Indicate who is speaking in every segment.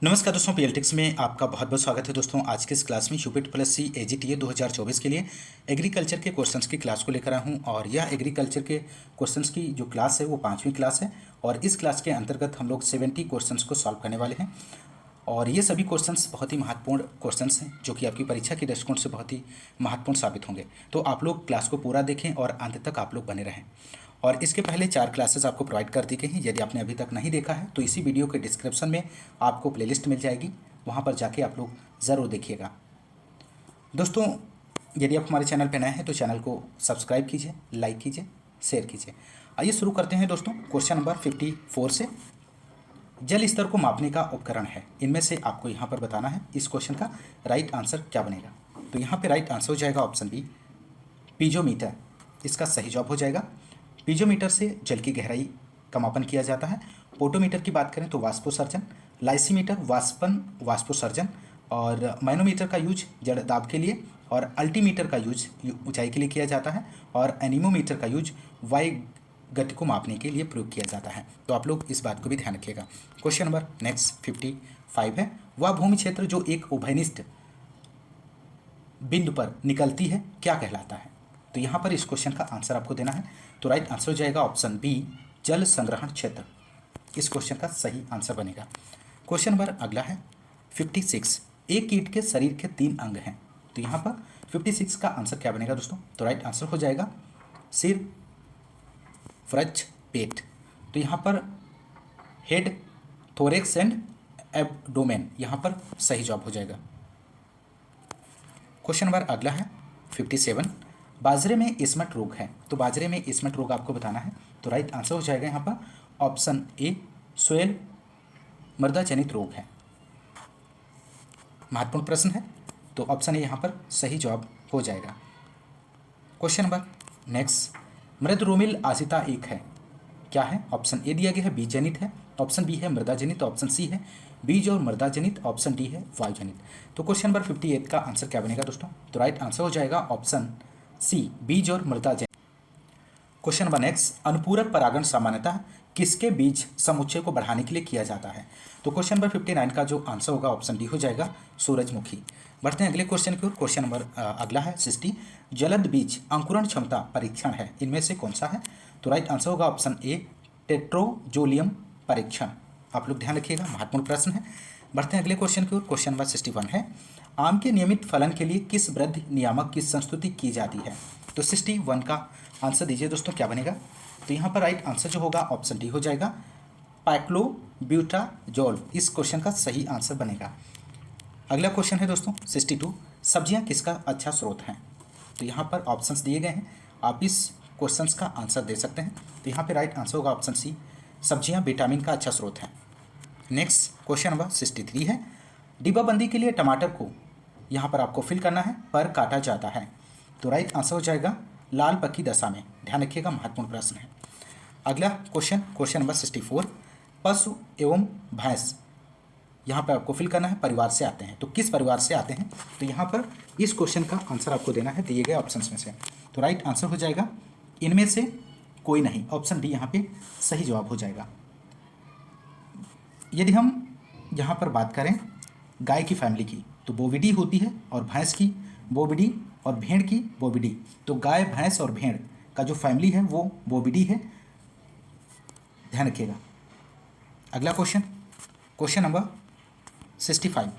Speaker 1: नमस्कार दोस्तों, पीएलटिक्स में आपका बहुत बहुत स्वागत है। दोस्तों आज के इस क्लास में यूपिट प्लस सी एजीटीए 2024 के लिए एग्रीकल्चर के क्वेश्चंस की क्लास को लेकर आया हूं। और यह एग्रीकल्चर के क्वेश्चंस की जो क्लास है वो 5वीं क्लास है। और इस क्लास के अंतर्गत हम लोग 70 क्वेश्चंस को सॉल्व करने वाले हैं। और ये सभी क्वेश्चंस बहुत ही महत्वपूर्ण क्वेश्चंस हैं जो कि आपकी परीक्षा के दृष्टिकोण से बहुत ही महत्वपूर्ण साबित होंगे। तो आप लोग क्लास को पूरा देखें और अंत तक आप लोग बने रहें। और इसके पहले 4 क्लासेस आपको प्रोवाइड कर दी गई हैं। यदि आपने अभी तक नहीं देखा है तो इसी वीडियो के डिस्क्रिप्शन में आपको प्लेलिस्ट मिल जाएगी, वहाँ पर जाके आप लोग ज़रूर देखिएगा। दोस्तों यदि आप हमारे चैनल पर नए हैं तो चैनल को सब्सक्राइब कीजिए, लाइक कीजिए, शेयर कीजिए। आइए शुरू करते हैं दोस्तों। क्वेश्चन नंबर 54 से, जल स्तर को मापने का उपकरण है, इनमें से आपको यहाँ पर बताना है इस क्वेश्चन का राइट आंसर क्या बनेगा। तो यहाँ पे राइट आंसर हो जाएगा ऑप्शन बी, पीजोमीटर। इसका सही जवाब हो जाएगा। पीजोमीटर से जल की गहराई का मापन किया जाता है। पोटोमीटर की बात करें तो वाष्पोसर्जन, लाइसीमीटर वाष्पोसर्जन, और मैनोमीटर का यूज जड़ दाब के लिए, और अल्टीमीटर का यूज ऊंचाई के लिए किया जाता है, और एनीमोमीटर का यूज वायु गति को मापने के लिए प्रयोग किया जाता है। तो आप लोग इस बात को भी ध्यान रखिएगा। क्वेश्चन नंबर नेक्स्ट 55 है, वह भूमि क्षेत्र जो एक उभयनिष्ठ बिंदु पर निकलती है क्या कहलाता है। तो यहाँ पर इस क्वेश्चन का आंसर आपको देना है। तो राइट आंसर हो जाएगा ऑप्शन बी, जल संग्रहण क्षेत्र। इस क्वेश्चन का सही आंसर बनेगा। क्वेश्चन नंबर अगला है 56, एक कीट के शरीर के 3 अंग हैं। तो यहाँ पर 56 का आंसर क्या बनेगा दोस्तों। तो राइट आंसर हो जाएगा सिर, वृक्ष, पेट। तो यहाँ पर हेड, थोरेक्स एंड एब्डोमेन यहाँ पर सही जवाब हो जाएगा। क्वेश्चन नंबर अगला है 57, बाजरे में इस्मट रोग है। तो बाजरे में इस्मट रोग आपको बताना है। तो राइट आंसर हो जाएगा यहाँ पर ऑप्शन ए, सोयल मृदा जनित रोग है। महत्वपूर्ण प्रश्न है, तो ऑप्शन ए यहाँ पर सही जवाब हो जाएगा। क्वेश्चन नंबर नेक्स्ट, मृद रोमिल आसिता एक है, क्या है। ऑप्शन ए दिया गया है बीज जनित है, ऑप्शन बी है मृदा जनित, ऑप्शन सी है बीज और मृदा जनित, ऑप्शन डी है वायु जनित। तो क्वेश्चन नंबर 58 का आंसर क्या बनेगा दोस्तों। तो राइट आंसर हो जाएगा ऑप्शन सी, बीज और मृदा जनित। क्वेश्चन नंबर नेक्स्ट, अनुपूरक परागण सामान्यतः किसके बीज समुच्चय को बढ़ाने के लिए किया जाता है। तो क्वेश्चन नंबर 59 का जो आंसर होगा ऑप्शन डी हो जाएगा सूरजमुखी। बढ़ते हैं अगले क्वेश्चन की ओर। क्वेश्चन नंबर अगला है 60, जलद बीज अंकुरण क्षमता परीक्षण है, इनमें से कौन सा है। तो राइट आंसर होगा ऑप्शन ए, टेट्रोजोलियम परीक्षण। आप लोग ध्यान रखिएगा, महत्वपूर्ण प्रश्न है। बढ़ते हैं अगले क्वेश्चन की ओर। क्वेश्चन नंबर 61 है, आम के नियमित फलन के लिए किस वृद्धि नियामक की संस्तुति की जाती है। तो 61 का आंसर दीजिए दोस्तों, क्या बनेगा। तो यहाँ पर राइट आंसर जो होगा ऑप्शन डी हो जाएगा, पाइक्लोब्यूटाजोल। इस क्वेश्चन का सही आंसर बनेगा। अगला क्वेश्चन है दोस्तों 62, सब्जियां किसका अच्छा स्रोत हैं। तो यहाँ पर ऑप्शंस दिए गए हैं, आप इस क्वेश्चंस का आंसर दे सकते हैं। तो यहाँ पे राइट आंसर होगा ऑप्शन सी, सब्जियां विटामिन का अच्छा स्रोत है। नेक्स्ट क्वेश्चन नंबर 63 है, डिब्बाबंदी के लिए टमाटर को यहाँ पर आपको फिल करना है पर काटा जाता है। तो राइट आंसर हो जाएगा लाल पक्की दशा में। ध्यान रखिएगा, महत्वपूर्ण प्रश्न है। अगला क्वेश्चन नंबर 64, पशु एवं भैंस यहाँ पर आपको फिल करना है परिवार से आते हैं। तो किस परिवार से आते हैं। तो यहाँ पर इस क्वेश्चन का आंसर आपको देना है दिए गए ऑप्शंस में से। तो राइट आंसर हो जाएगा इनमें से कोई नहीं, ऑप्शन डी यहाँ पे सही जवाब हो जाएगा। यदि हम यहाँ पर बात करें गाय की फैमिली की तो बोविडी होती है, और भैंस की बोविडी, और भेड़ की बोविडी। तो गाय, भैंस और भेड़ का जो फैमिली है वो बोविडी है, ध्यान रखिएगा। अगला क्वेश्चन नंबर 65,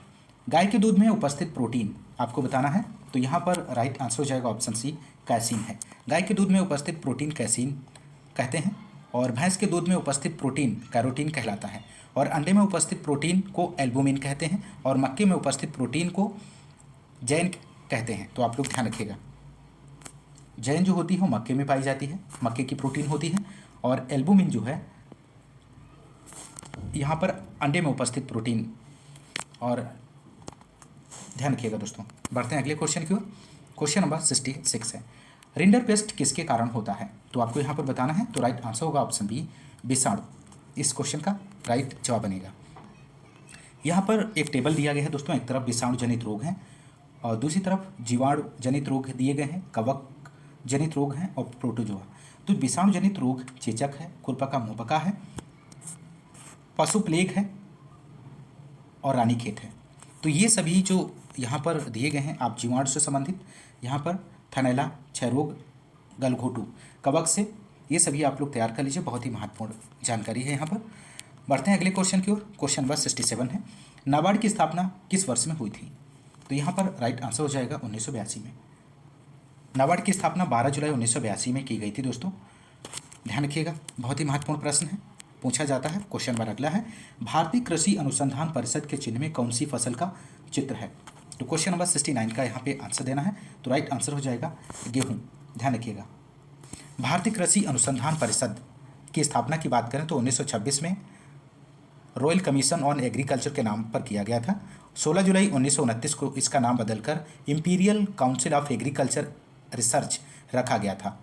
Speaker 1: गाय के दूध में उपस्थित प्रोटीन आपको बताना है। तो यहाँ पर राइट आंसर हो जाएगा ऑप्शन सी, कैसीन है। गाय के दूध में उपस्थित प्रोटीन कैसीन कहते हैं, और भैंस के दूध में उपस्थित प्रोटीन कैरोटीन कहलाता है, और अंडे में उपस्थित प्रोटीन को एल्बुमिन कहते हैं, और मक्के में उपस्थित प्रोटीन को जैन कहते हैं। तो आप लोग ध्यान रखिएगा, जैन जो होती है वो मक्के में पाई जाती है, मक्के की प्रोटीन होती है, और एल्बुमिन जो है यहाँ पर अंडे में उपस्थित प्रोटीन। और ध्यान रखिएगा दोस्तों। बढ़ते हैं अगले क्वेश्चन की ओर। क्वेश्चन नंबर 66 है, रिंडर पेस्ट किसके कारण होता है। तो आपको यहाँ पर बताना है। तो राइट आंसर होगा ऑप्शन बी, विषाणु। इस क्वेश्चन का राइट जवाब बनेगा। यहाँ पर एक टेबल दिया गया है दोस्तों, एक तरफ विषाणु जनित रोग हैं और दूसरी तरफ जीवाणु जनित रोग दिए गए हैं, कवक जनित रोग हैं और प्रोटोजोआ। तो विषाणु जनित रोग चेचक है, खुरपका मुंहपका है, पशु प्लेग है, और रानीखेत है। तो ये सभी जो यहाँ पर दिए गए हैं आप जीवाणु से संबंधित, यहाँ पर थनैला, क्षयरोग, गलघोटू, कवक से, ये सभी आप लोग तैयार कर लीजिए, बहुत ही महत्वपूर्ण जानकारी है यहाँ पर। बढ़ते हैं अगले क्वेश्चन की ओर। क्वेश्चन नंबर 67 है, नाबार्ड की स्थापना किस वर्ष में हुई थी? तो यहाँ पर राइट आंसर हो जाएगा 1982 में। नाबार्ड की स्थापना 12 जुलाई 1982 में की गई थी दोस्तों, ध्यान रखिएगा, बहुत ही महत्वपूर्ण प्रश्न है, पूछा जाता है। क्वेश्चन नंबर अगला है, भारतीय कृषि अनुसंधान परिषद के चिन्ह में कौन सी फसल का चित्र है? तो क्वेश्चन नंबर 69 का यहाँ पे आंसर देना है, तो राइट आंसर हो जाएगा गेहूं, ध्यान रखिएगा। भारतीय कृषि अनुसंधान परिषद की स्थापना की बात करें तो 1926 में रॉयल कमीशन ऑन एग्रीकल्चर के नाम पर किया गया था। 16 जुलाई 1929 को इसका नाम बदलकर imperial council of agriculture research रखा गया था,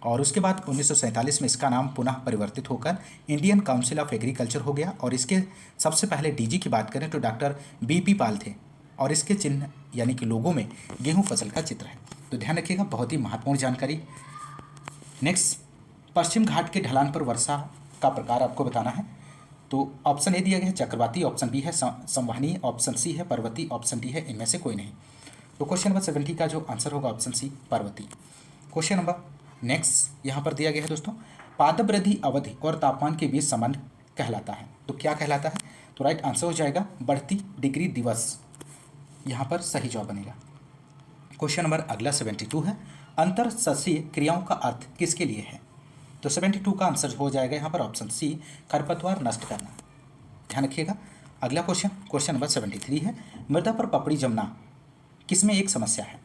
Speaker 1: और उसके बाद 1947 में इसका नाम पुनः परिवर्तित होकर इंडियन काउंसिल ऑफ एग्रीकल्चर हो गया। और इसके सबसे पहले डीजी की बात करें तो डॉक्टर बीपी पाल थे, और इसके चिन्ह यानी कि लोगों में गेहूं फसल का चित्र है। तो ध्यान रखिएगा, बहुत ही महत्वपूर्ण जानकारी। नेक्स्ट, पश्चिम घाट के ढलान पर वर्षा का प्रकार आपको बताना है। तो ऑप्शन ए दिया गया है चक्रवाती, ऑप्शन बी है संवहनीय, ऑप्शन सी है पर्वतीय, ऑप्शन डी है इनमें से कोई नहीं। तो क्वेश्चन नंबर 70 का जो आंसर होगा ऑप्शन सी पर्वतीय। क्वेश्चन नंबर नेक्स्ट यहाँ पर दिया गया है दोस्तों, पादवृद्धि अवधि और तापमान के बीच संबंध कहलाता है। तो क्या कहलाता है? तो राइट आंसर हो जाएगा बढ़ती डिग्री दिवस, यहाँ पर सही जवाब बनेगा। क्वेश्चन नंबर अगला 72 है, अंतर सस्यीय क्रियाओं का अर्थ किसके लिए है? तो 72 का आंसर हो जाएगा यहाँ पर ऑप्शन सी खरपतवार नष्ट करना, ध्यान रखिएगा। अगला क्वेश्चन, क्वेश्चन नंबर 73 है, मृदा पर पपड़ी जमना किसमें एक समस्या है?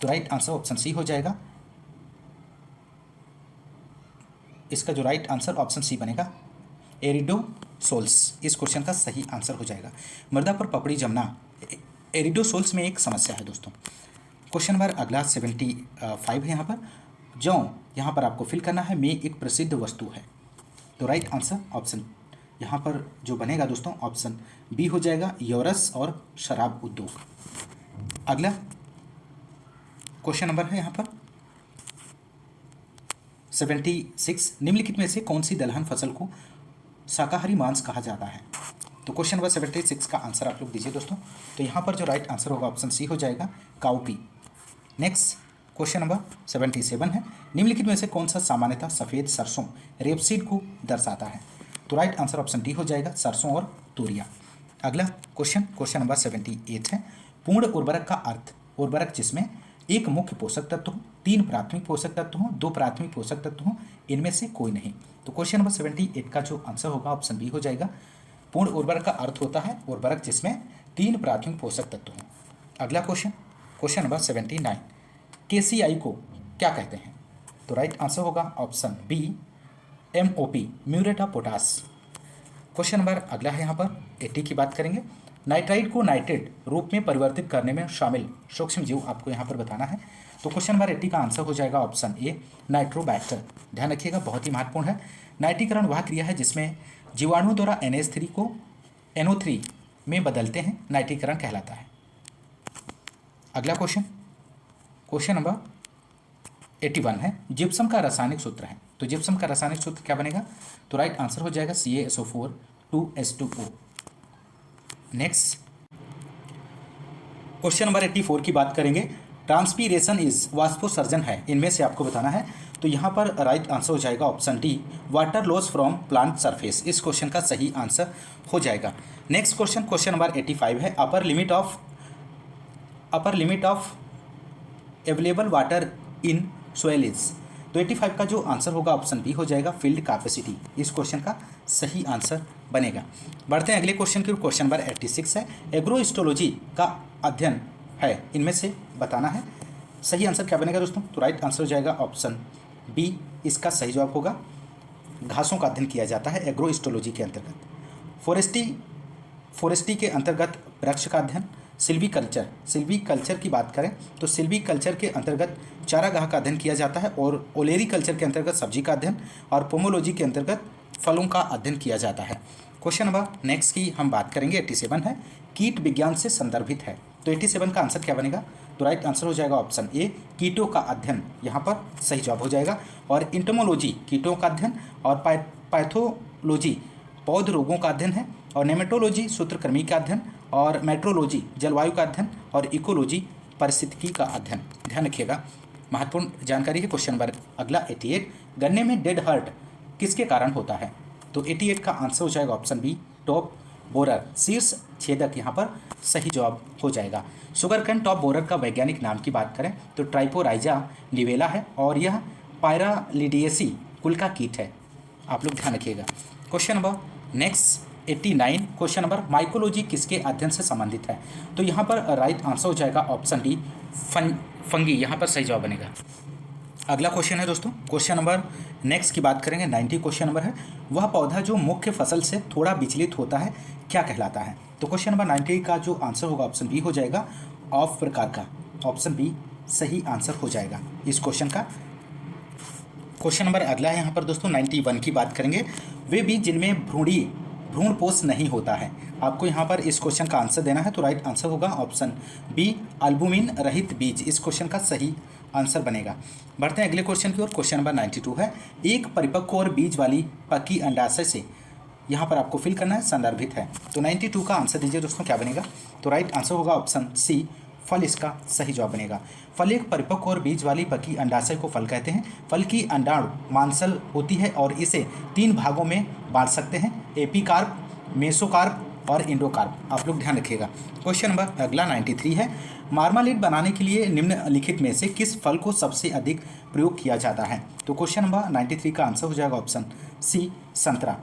Speaker 1: तो राइट आंसर ऑप्शन सी हो जाएगा, इसका जो राइट आंसर ऑप्शन सी बनेगा एरिडोसोल्स, इस क्वेश्चन का सही आंसर हो जाएगा। मृदा पर पपड़ी जमना एरिडोसोल्स में एक समस्या है दोस्तों। क्वेश्चन नंबर अगला 75 है यहाँ पर, जौ यहाँ पर आपको फिल करना है में एक प्रसिद्ध वस्तु है। तो राइट आंसर ऑप्शन यहाँ पर जो बनेगा दोस्तों ऑप्शन बी हो जाएगा, यूरस और शराब उद्योग। अगला क्वेश्चन नंबर है यहाँ पर 76, निम्नलिखित में से कौन सी दलहन फसल को शाकाहारी मांस कहा जाता है? तो क्वेश्चन नंबर 76 का आंसर आप लोग दीजिए दोस्तों। तो यहाँ पर जो राइट आंसर होगा ऑप्शन सी हो जाएगा काउपी। नेक्स्ट क्वेश्चन नंबर 77 है, निम्नलिखित में से कौन सा सामान्यतः सफ़ेद सरसों रेपसीड को दर्शाता है? तो राइट आंसर ऑप्शन डी हो जाएगा, सरसों और तूरिया। अगला क्वेश्चन, क्वेश्चन नंबर 78 है, पूर्ण उर्वरक का अर्थ उर्वरक जिसमें एक मुख्य पोषक तत्व हो, 3 प्राथमिक पोषक तत्व हो, 2 प्राथमिक पोषक तत्व हो, इनमें से कोई नहीं। तो क्वेश्चन नंबर 78 का जो आंसर होगा ऑप्शन बी हो जाएगा, पूर्ण उर्वरक का अर्थ होता है उर्वरक जिसमें 3 प्राथमिक पोषक तत्व हों। अगला क्वेश्चन, क्वेश्चन नंबर 79, केसीआई को क्या कहते हैं? तो राइट आंसर होगा option B MOP, muriate of potash. Question number अगला है यहाँ पर 80 की बात करेंगे, नाइट्राइट को नाइट्रेट रूप में परिवर्तित करने में शामिल सूक्ष्म जीव आपको यहाँ पर बताना है। तो क्वेश्चन नंबर 80 का आंसर हो जाएगा ऑप्शन ए नाइट्रोबैक्टर, ध्यान रखिएगा, बहुत ही महत्वपूर्ण है। नाइट्रीकरण वह क्रिया है जिसमें जीवाणुओं द्वारा NH3 को NO3 में बदलते हैं, नाइट्रीकरण कहलाता है। अगला क्वेश्चन, क्वेश्चन नंबर 81 है, जिप्सम का रासायनिक सूत्र है। तो जिप्सम का रासायनिक सूत्र क्या बनेगा? तो राइट आंसर हो जाएगा CaSO4 2H2O। Next question number 84 की बात करेंगे, ट्रांसपीरेशन इज वाष्पोसर्जन है, इनमें से आपको बताना है। तो यहाँ पर राइट आंसर हो जाएगा option D water loss from plant surface, इस क्वेश्चन का सही आंसर हो जाएगा। नेक्स्ट क्वेश्चन, क्वेश्चन नंबर 85 है, upper limit of available water in soil is. तो 85 का जो आंसर होगा ऑप्शन बी हो जाएगा फील्ड कैपेसिटी, इस क्वेश्चन का सही आंसर बनेगा। बढ़ते हैं अगले क्वेश्चन की, क्वेश्चन नंबर 86 है, एग्रोइस्टोलॉजी का अध्ययन है, इनमें से बताना है। सही आंसर क्या बनेगा दोस्तों? तो राइट आंसर हो जाएगा ऑप्शन बी, इसका सही जवाब होगा घासों का अध्ययन किया जाता है एग्रोइस्टोलॉजी के अंतर्गत। फॉरेस्ट्री के अंतर्गत वृक्ष का अध्ययन। सिल्वीकल्चर की बात करें तो सिल्वीकल्चर के अंतर्गत चारागाह का अध्ययन किया जाता है, और ओलेरी कल्चर के अंतर्गत सब्जी का अध्ययन, और पोमोलॉजी के अंतर्गत फलों का अध्ययन किया जाता है। क्वेश्चन नंबर नेक्स्ट की हम बात करेंगे 87 है, कीट विज्ञान से संदर्भित है। तो 87 का आंसर क्या बनेगा? तो राइट आंसर हो जाएगा ऑप्शन ए कीटों का अध्ययन, यहाँ पर सही जवाब हो जाएगा। और इंटोमोलॉजी कीटों का अध्ययन, और पैथोलॉजी पौध रोगों का अध्ययन है, और नेमेटोलॉजी सूत्रकृमि का अध्ययन, और मेट्रोलॉजी जलवायु का अध्ययन, और इकोलॉजी पारिस्थितिकी का अध्ययन। ध्यान रखिएगा, महत्वपूर्ण जानकारी है। क्वेश्चन नंबर अगला 88, गन्ने में डेड हर्ट किसके कारण होता है? तो 88 का आंसर हो जाएगा ऑप्शन बी, टॉप बोरर, शीर्ष छेदक यहाँ पर सही जवाब हो जाएगा। शुगर कैन टॉप बोरर का वैज्ञानिक नाम की बात करें तो ट्राइपोराइजा निवेला है, और यह पायरालिडिएसी कुल का कीट है। आप लोग ध्यान रखिएगा। Question number next 89, question number mycology किसके अध्ययन से संबंधित है? तो यहाँ पर राइट आंसर हो जाएगा ऑप्शन डी, फंगी यहाँ पर सही जवाब बनेगा। अगला क्वेश्चन है दोस्तों, क्वेश्चन नंबर नेक्स्ट की बात करेंगे, 90 क्वेश्चन नंबर है, वह पौधा जो मुख्य फसल से थोड़ा विचलित होता है क्या कहलाता है? तो क्वेश्चन नंबर 90 का जो आंसर होगा ऑप्शन बी हो जाएगा, ऑफ प्रकार का। ऑप्शन बी सही आंसर हो जाएगा इस क्वेश्चन का। क्वेश्चन नंबर अगला है यहाँ पर दोस्तों 91 की बात करेंगे, वे बीज जिनमें भ्रूणपोष नहीं होता है। आपको यहाँ पर इस क्वेश्चन का आंसर देना है, तो राइट आंसर होगा ऑप्शन बी, एल्बुमिन रहित बीज इस क्वेश्चन का सही आंसर बनेगा। बढ़ते हैं अगले क्वेश्चन की ओर। क्वेश्चन नंबर 92 है, एक परिपक्व और बीज वाली पकी अंडाशय से, यहाँ पर आपको फिल करना है, संदर्भित है। तो 92 का आंसर दीजिए दोस्तों, क्या बनेगा? तो राइट आंसर होगा ऑप्शन सी, फल इसका सही जवाब बनेगा। फल एक परिपक्व और बीज वाली पकी अंडाशय को फल कहते हैं। फल की अंडाणु मांसल होती है और इसे 3 भागों में बांट सकते हैं, एपीकार्प, मेसोकार्प और इंडोकार्प। आप लोग ध्यान रखिएगा। क्वेश्चन नंबर अगला 93 है, मार्मालेड बनाने के लिए निम्नलिखित में से किस फल को सबसे अधिक प्रयोग किया जाता है? तो क्वेश्चन नंबर 93 का आंसर हो जाएगा ऑप्शन सी, संतरा।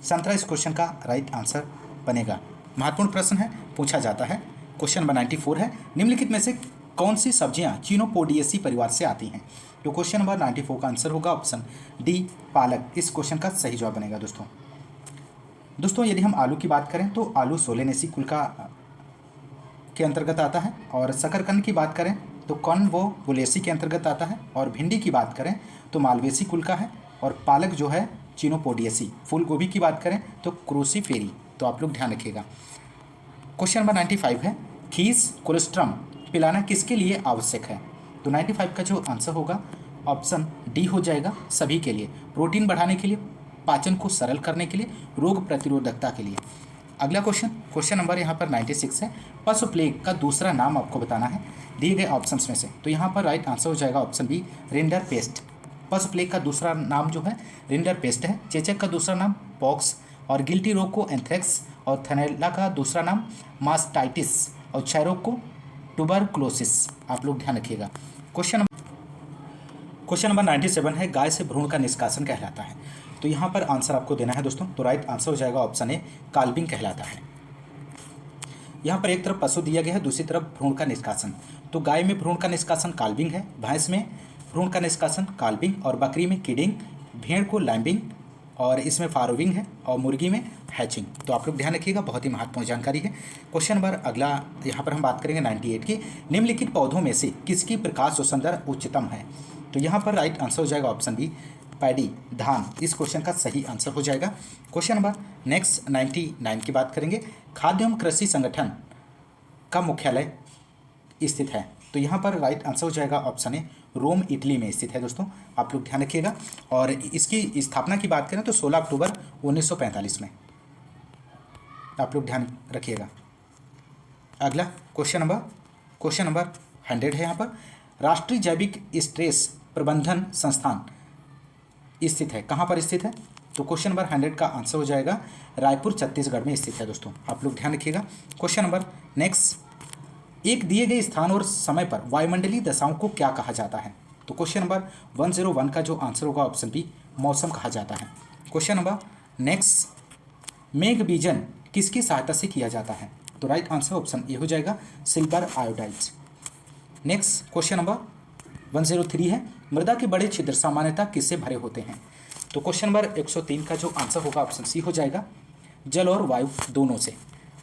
Speaker 1: संतरा इस क्वेश्चन का राइट आंसर बनेगा। महत्वपूर्ण प्रश्न है, पूछा जाता है। क्वेश्चन नंबर 94 है, निम्नलिखित में से कौन सी सब्जियां चिनोपोडिएसी परिवार से आती हैं? तो क्वेश्चन नंबर 94 का आंसर होगा ऑप्शन डी, पालक इस क्वेश्चन का सही जवाब बनेगा। दोस्तों यदि हम आलू की बात करें तो आलू सोलेनेसी कुल के अंतर्गत आता है, और शकरकंद की बात करें तो कॉन्वोबुलेसी के अंतर्गत आता है, और भिंडी की बात करें तो मालवेसी कुल का है, और पालक जो है चिनोपोडिएसी। फूल गोभी की बात करें तो क्रूसीफेरी। तो आप लोग ध्यान रखिएगा। क्वेश्चन नंबर 95 है, खीस कोलेस्ट्रम पिलाना किसके लिए आवश्यक है? तो 95 का जो आंसर होगा ऑप्शन डी हो जाएगा, सभी के लिए, प्रोटीन बढ़ाने के लिए, पाचन को सरल करने के लिए, रोग प्रतिरोधकता के लिए। अगला क्वेश्चन नंबर यहाँ पर 96 है, पशु प्लेग का दूसरा नाम आपको बताना है दिए गए ऑप्शंस में से। तो यहाँ पर राइट आंसर हो जाएगा ऑप्शन बी, रिंडर पेस्ट। पशु प्लेग का दूसरा नाम जो है रिंडर पेस्ट है। चेचक का दूसरा नाम पॉक्स, और गिल्टी रोग को एंथ्रेक्स, और थनैला का दूसरा नाम मास्टाइटिस, और क्षय रोग को ट्यूबरकुलोसिस। आप लोग ध्यान रखिएगा। क्वेश्चन नंबर 97 है, गाय से भ्रूण का निष्कासन कहलाता है। तो यहाँ पर आंसर आपको देना है दोस्तों, तो राइट आंसर हो जाएगा ऑप्शन ए, काल्बिंग कहलाता है। यहाँ पर एक तरफ पशु दिया गया है, दूसरी तरफ भ्रूण का निष्कासन। तो गाय में भ्रूण का निष्कासन काल्बिंग है, भैंस में भ्रूण का निष्कासन काल्बिंग, और बकरी में किडिंग, भेड़ को लैम्बिंग, और इसमें फारोविंग है, और मुर्गी में हैचिंग। तो आप लोग ध्यान रखिएगा, बहुत ही महत्वपूर्ण जानकारी है। क्वेश्चन नंबर अगला यहाँ पर हम बात करेंगे 98 की, निम्नलिखित पौधों में से किसकी प्रकाश शोषण दर उच्चतम है? तो यहाँ पर राइट आंसर हो जाएगा ऑप्शन बी, पैडी, धान इस क्वेश्चन का सही आंसर हो जाएगा। क्वेश्चन नंबर नेक्स्ट 99 की बात करेंगे, खाद्य एवं कृषि संगठन का मुख्यालय स्थित है। तो यहाँ पर राइट आंसर हो जाएगा ऑप्शन ए, रोम इटली में स्थित है। दोस्तों आप लोग ध्यान रखिएगा। और इसकी स्थापना की बात करें तो 16 अक्टूबर 1945 में। आप लोग ध्यान रखिएगा। अगला क्वेश्चन नंबर 100 है। यहाँ पर राष्ट्रीय जैविक स्ट्रेस प्रबंधन संस्थान स्थित है, कहाँ पर स्थित है? तो क्वेश्चन नंबर 100 का आंसर हो जाएगा रायपुर छत्तीसगढ़ में स्थित है। दोस्तों आप लोग ध्यान रखिएगा। क्वेश्चन नंबर नेक्स्ट, एक दिए गए स्थान और समय पर वायुमंडलीय दशाओं को क्या कहा जाता है? तो क्वेश्चन नंबर 101 का जो आंसर होगा ऑप्शन बी, मौसम कहा जाता है। क्वेश्चन नंबर नेक्स्ट, मेघ बीजन किसकी सहायता से किया जाता है? तो राइट आंसर ऑप्शन ए हो जाएगा, silver iodides. Next question number 103 है, मृदा के बड़े छिद्र सामान्यतः किससे भरे होते हैं? तो क्वेश्चन नंबर 103 का जो आंसर होगा ऑप्शन सी हो जाएगा, जल और वायु दोनों से।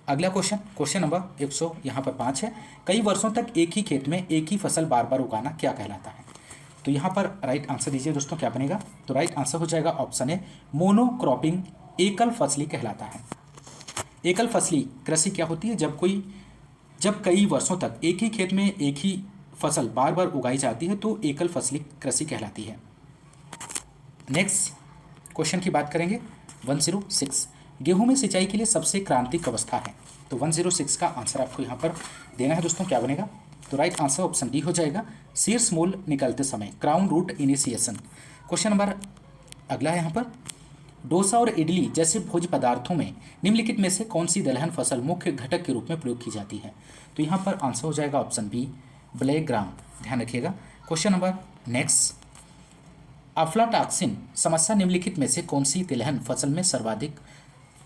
Speaker 1: अगला क्वेश्चन नंबर 100 यहाँ पर 5 है, कई वर्षों तक एक ही खेत में एक ही फसल बार बार उगाना क्या कहलाता है? तो यहाँ पर राइट आंसर दीजिए दोस्तों, क्या बनेगा? तो राइट आंसर हो जाएगा ऑप्शन ए, मोनोक्रॉपिंग, एकल फसली कहलाता है। एकल फसली कृषि क्या होती है? जब कई वर्षों तक एक ही खेत में एक ही फसल बार बार उगाई जाती है तो एकल फसली कृषि कहलाती है। नेक्स्ट क्वेश्चन की बात करेंगे 106, गेहूं में सिंचाई के लिए सबसे क्रांतिक अवस्था है। तो 106 का आंसर आपको यहाँ पर देना है दोस्तों, क्या बनेगा? तो राइट आंसर ऑप्शन डी हो जाएगा, शीर्ष मूल निकलते समय, crown root initiation. Question number अगला है यहाँ पर, डोसा और इडली जैसे भोज्य पदार्थों में निम्नलिखित में से कौन सी दलहन फसल मुख्य घटक के रूप में प्रयोग की जाती है? तो यहाँ पर आंसर हो जाएगा ऑप्शन बी, ब्लैक ग्राम। ध्यान रखिएगा। क्वेश्चन नंबर नेक्स्ट, अफ्लाटॉक्सिन समस्या निम्नलिखित में से कौन सी तिलहन फसल में सर्वाधिक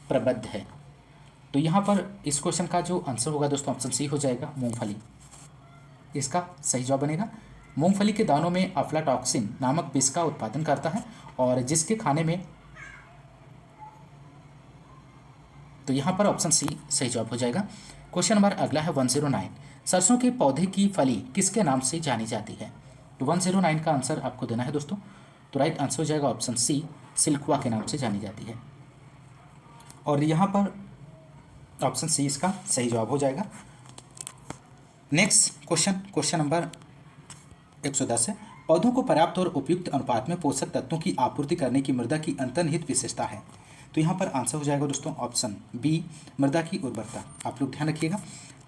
Speaker 1: प्रबद्ध है? तो यहाँ पर इस क्वेश्चन का जो आंसर होगा दोस्तों ऑप्शन सी हो जाएगा, मूंगफली। इसका सही जवाब बनेगा। मूंगफली के दानों में अफ्लाटॉक्सिन नामक विष का उत्पादन करता है और जिसके खाने में, तो यहाँ पर ऑप्शन सी सही जवाब हो जाएगा। क्वेश्चन नंबर अगला है 109, सरसों के पौधे की फली किसके नाम से जानी जाती है? तो 109 का आंसर आपको देना है दोस्तों। तो राइट आंसर हो जाएगा ऑप्शन सी, सिल्कवा के नाम से जानी जाती है। और यहाँ पर ऑप्शन सी इसका सही जवाब हो जाएगा। नेक्स्ट क्वेश्चन नंबर 110 है, पौधों को पर्याप्त और उपयुक्त अनुपात में पोषक तत्वों की आपूर्ति करने की मृदा की अंतर्निहित विशेषता है। तो यहाँ पर आंसर हो जाएगा दोस्तों ऑप्शन बी, मृदा की उर्वरता। आप लोग ध्यान रखिएगा।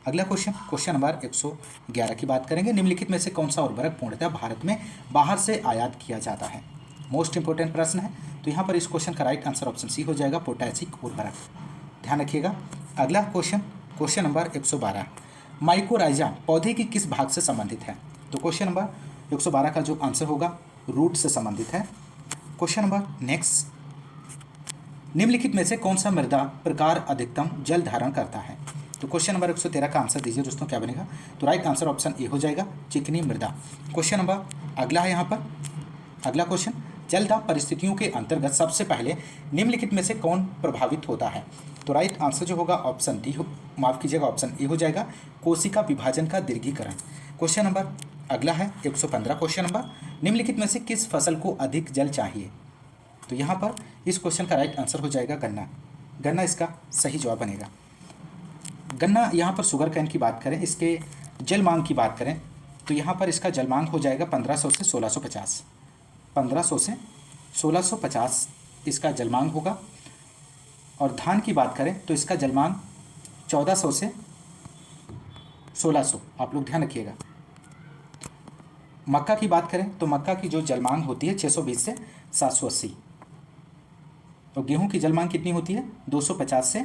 Speaker 1: अगला क्वेश्चन नंबर 111 की बात करेंगे, निम्नलिखित में से कौन सा उर्वरक पूर्णतः भारत में बाहर से आयात किया जाता है? मोस्ट इंपोर्टेंट प्रश्न है। तो यहाँ पर इस क्वेश्चन का राइट आंसर ऑप्शन सी हो जाएगा, पोटैशिक उर्वरक। ध्यान रखिएगा। अगला क्वेश्चन नंबर 112, माइकोराइजा पौधे की किस भाग से संबंधित है? तो क्वेश्चन नंबर 112 का जो आंसर होगा रूट से संबंधित है। क्वेश्चन नंबर नेक्स्ट, निम्नलिखित में से कौन सा मृदा प्रकार अधिकतम जल धारण करता है? तो क्वेश्चन नंबर 113 का आंसर दीजिए दोस्तों, क्या बनेगा? तो राइट आंसर ऑप्शन ए हो जाएगा, चिकनी मृदा। क्वेश्चन नंबर अगला है यहाँ पर, अगला क्वेश्चन, जलदाब परिस्थितियों के अंतर्गत सबसे पहले निम्नलिखित में से कौन प्रभावित होता है? तो राइट आंसर जो होगा ऑप्शन डी हो, माफ कीजिएगा ऑप्शन ए हो जाएगा, कोशिका विभाजन का दीर्घीकरण। क्वेश्चन नंबर अगला है 115 क्वेश्चन नंबर, निम्नलिखित में से किस फसल को अधिक जल चाहिए? तो यहाँ पर इस क्वेश्चन का राइट आंसर हो जाएगा गन्ना। गन्ना इसका सही जवाब बनेगा। गन्ना, यहाँ पर शुगर कैन की बात करें, इसके जल मांग की बात करें तो यहाँ पर इसका जल मांग हो जाएगा 1500 से 1650, 1500 से 1650 इसका जल मांग होगा। और धान की बात करें तो इसका जल मांग 1400 से 1600, आप लोग ध्यान रखिएगा। मक्का की बात करें तो मक्का की जो जल मांग होती है 620 से 780। और गेहूं की जल मांग कितनी होती है? 250 से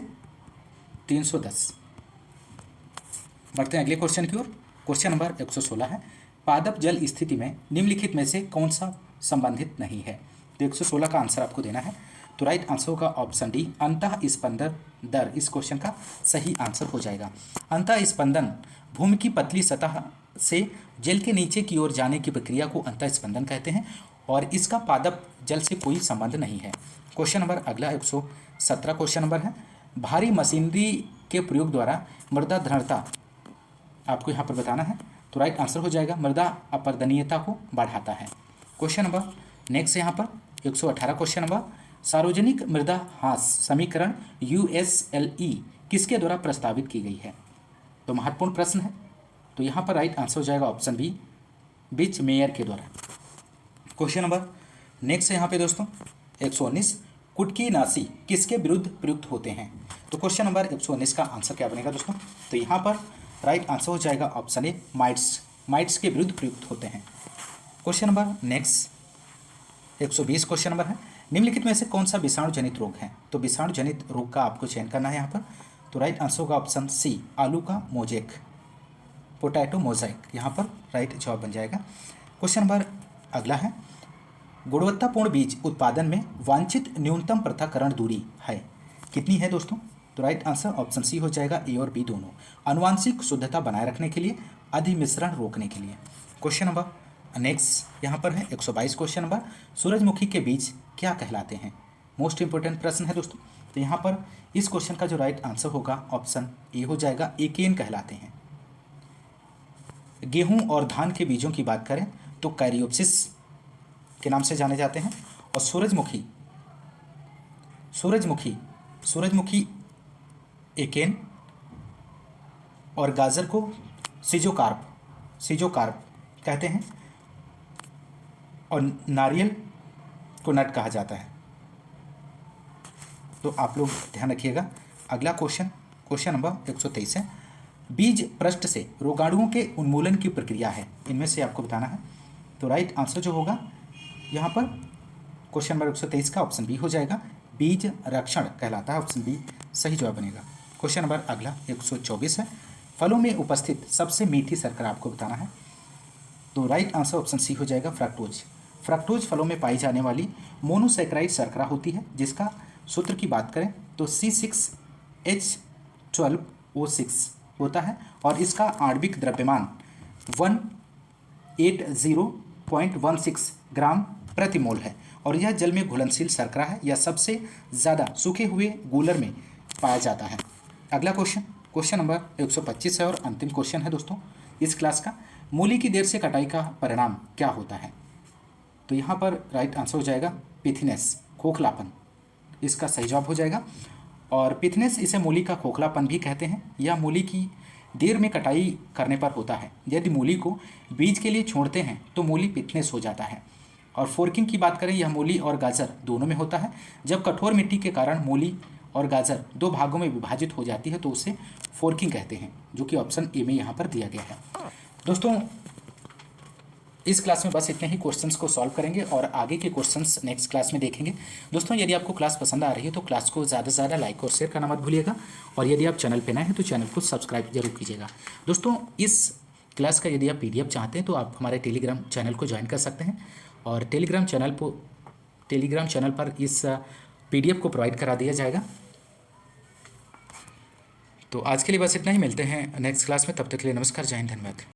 Speaker 1: 310। बढ़ते हैं अगले क्वेश्चन की ओर। क्वेश्चन नंबर 116 है, पादप जल स्थिति में निम्नलिखित में से कौन सा संबंधित नहीं है? तो 116 का आंसर आपको देना है। तो राइट आंसर होगा ऑप्शन डी, अंतः स्पंदन दर। इस क्वेश्चन का सही आंसर हो जाएगा। अंतः स्पंदन भूमि की पतली सतह से जल के नीचे की ओर जाने की प्रक्रिया को अंतः स्पंदन कहते हैं और इसका पादप जल से कोई संबंध नहीं है। क्वेश्चन नंबर अगला 117 क्वेश्चन नंबर है, भारी मशीनरी के प्रयोग द्वारा मृदा दृढ़ता आपको यहाँ पर बताना है। तो राइट आंसर हो जाएगा, मृदा अपर्दनीयता को बढ़ाता है। क्वेश्चन नंबर नेक्स्ट यहाँ पर 118 क्वेश्चन नंबर, सार्वजनिक मृदा ह्रास समीकरण USLE किसके द्वारा प्रस्तावित की गई है? तो महत्वपूर्ण प्रश्न है। तो यहाँ पर राइट आंसर हो जाएगा ऑप्शन बी, बिच मेयर के द्वारा। क्वेश्चन नंबर नेक्स्ट है यहाँ पे दोस्तों 119, कुटकीनाशी किसके विरुद्ध प्रयुक्त होते हैं? तो क्वेश्चन नंबर 119 का आंसर क्या बनेगा दोस्तों? तो यहाँ पर राइट आंसर हो जाएगा ऑप्शन ए, माइट्स के विरुद्ध प्रयुक्त होते हैं। Question number next 120 question number है, निम्नलिखित में से कौन सा विषाणु जनित रोग है? तो विषाणु जनित रोग का आपको चयन करना है यहाँ पर। तो राइट आंसर होगा ऑप्शन सी, आलू का मोजेक, पोटैटो मोजाइक, यहाँ पर राइट जवाब बन जाएगा। क्वेश्चन नंबर अगला है, गुणवत्तापूर्ण बीज उत्पादन में वांछित न्यूनतम पृथक्करण दूरी है कितनी है दोस्तों? तो राइट आंसर ऑप्शन सी हो जाएगा, ए और बी दोनों, आनुवांशिक शुद्धता बनाए रखने के लिए, अधिमिश्रण रोकने के लिए। क्वेश्चन नंबर नेक्स्ट यहाँ पर है 122 क्वेश्चन नंबर, सूरजमुखी के बीज क्या कहलाते हैं? मोस्ट इंपोर्टेंट प्रश्न है दोस्तों। तो यहाँ पर इस क्वेश्चन का जो राइट आंसर होगा ऑप्शन ए हो जाएगा, एकेन कहलाते हैं। गेहूं और धान के बीजों की बात करें तो कैरियोप्सिस के नाम से जाने जाते हैं और सूरजमुखी एकेन और गाजर को सिजोकार्प कहते हैं और नारियल को नट कहा जाता है। तो आप लोग ध्यान रखिएगा। अगला क्वेश्चन नंबर 123 है, बीज पृष्ठ से रोगाणुओं के उन्मूलन की प्रक्रिया है, इनमें से आपको बताना है। तो राइट आंसर जो होगा यहाँ पर क्वेश्चन नंबर 123 का ऑप्शन बी हो जाएगा, बीज रक्षण कहलाता है, ऑप्शन बी सही जवाब बनेगा। क्वेश्चन नंबर अगला 124 है, फलों में उपस्थित सबसे मीठी शर्करा आपको बताना है। तो राइट आंसर ऑप्शन सी हो जाएगा, फ्रक्टोज। फ्रक्टोज फलों में पाई जाने वाली मोनोसैकेराइड शर्करा होती है, जिसका सूत्र की बात करें तो C6H12O6 होता है और इसका आणविक द्रव्यमान 180.16 ग्राम प्रति मोल है और यह जल में घुलनशील शर्करा है। यह सबसे ज़्यादा सूखे हुए गूलर में पाया जाता है। अगला क्वेश्चन नंबर 125 है और अंतिम क्वेश्चन है दोस्तों इस क्लास का, मूली की देर से कटाई का परिणाम क्या होता है। तो यहाँ पर राइट आंसर हो जाएगा पिथनेस, खोखलापन, इसका सही जवाब हो जाएगा। और पिथनेस इसे मूली का खोखलापन भी कहते हैं। यह मूली की देर में कटाई करने पर होता है। यदि मूली को बीज के लिए छोड़ते हैं तो मूली पिथनेस हो जाता है। और फोर्किंग की बात करें, यह मूली और गाजर दोनों में होता है। जब कठोर मिट्टी के कारण मूली और गाजर दो भागों में विभाजित हो जाती है तो उसे फोर्किंग कहते हैं, जो कि ऑप्शन ए में यहाँ पर दिया गया है। दोस्तों इस क्लास में बस इतने ही क्वेश्चंस को सॉल्व करेंगे और आगे के क्वेश्चंस नेक्स्ट क्लास में देखेंगे। दोस्तों यदि आपको क्लास पसंद आ रही है तो क्लास को ज़्यादा से ज़्यादा लाइक और शेयर करना मत भूलिएगा और यदि आप चैनल पर नए हैं तो चैनल को सब्सक्राइब जरूर कीजिएगा। दोस्तों इस क्लास का यदि आप PDF चाहते हैं तो आप हमारे टेलीग्राम चैनल को ज्वाइन कर सकते हैं और टेलीग्राम चैनल पर इस PDF को प्रोवाइड करा दिया जाएगा। तो आज के लिए बस इतना ही, मिलते हैं नेक्स्ट क्लास में, तब तक के लिए नमस्कार, जय हिंद, धन्यवाद।